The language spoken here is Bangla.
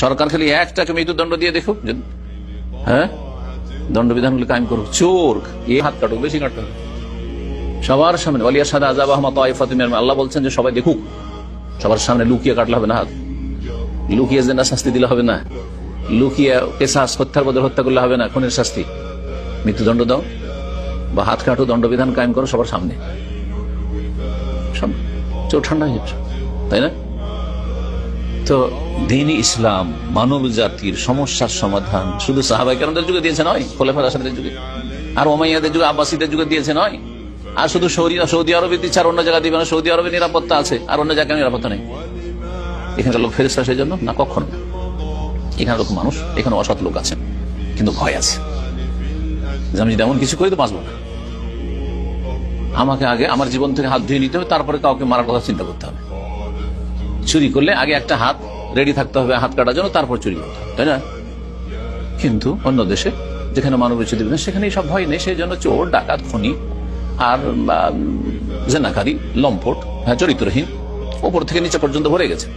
সরকার খালি একটাকে মৃত্যুদণ্ড দিয়ে দেখুক, হ্যাঁ দণ্ডবিধানগুলি কায়েম করুক। চোর এ হাত কাটুক, বেশি কাটুক সবার সামনে। আল্লাহ বলছেন যে সবাই দেখুক, সবার সামনে লুকিয়ে কাটলে হবে না হাত, লুকিয়ে জেনা শাস্তি দিলে হবে না, লুকিয়ে কেসাস হত্যার বদলে হত্যা করলে হবে না, খুনের শাস্তি। মৃত্যুদণ্ড দাও বা হাত কাটো, দণ্ডবিধান কায়েম করো সবার সামনে, চোর ঠান্ডা হয়ে যাচ্ছে, তাই না? তো দ্বীন ইসলাম মানব জাতির সমস্যার সমাধান শুধু সাহাবায়ে কেরামদের যুগে দিয়েছে নয়, খোলাফায়ে রাশিদের যুগে আর উমাইয়াদের যুগে, আব্বাসীদের যুগে দিয়েছে নয়, আর শুধু সৌদি আরবে দিচ্ছে আর অন্য জায়গায় দিবে না। সৌদি আরবে নিরাপত্তা আছে আর অন্য জায়গায় নিরাপত্তা নেই। এখানকার লোক ফেরেশতা সেই জন্য না, কখনো না। এখানে লোক মানুষ, এখানে অসৎ লোক আছে, কিন্তু ভয় আছে যে আমি যদি এমন কিছু করি তো বাঁচবো না। আমাকে আগে আমার জীবন থেকে হাত ধুয়ে নিতে হবে, তারপরে কাউকে মারার কথা চিন্তা করতে হবে। চুরি করলে আগে একটা হাত রেডি থাকতে হবে হাত কাটার জন্য, তারপর চুরি করতে হবে, তাই না? কিন্তু অন্য দেশে যেখানে মানব রচিত বিধান, সেখানে সব ভয় নেই। সেই জন্য চোর, ডাকাত, খুনি আর জেনাকারী, লম্পট, চরিত্রহীন, ওপর থেকে নিচে পর্যন্ত ভরে গেছে।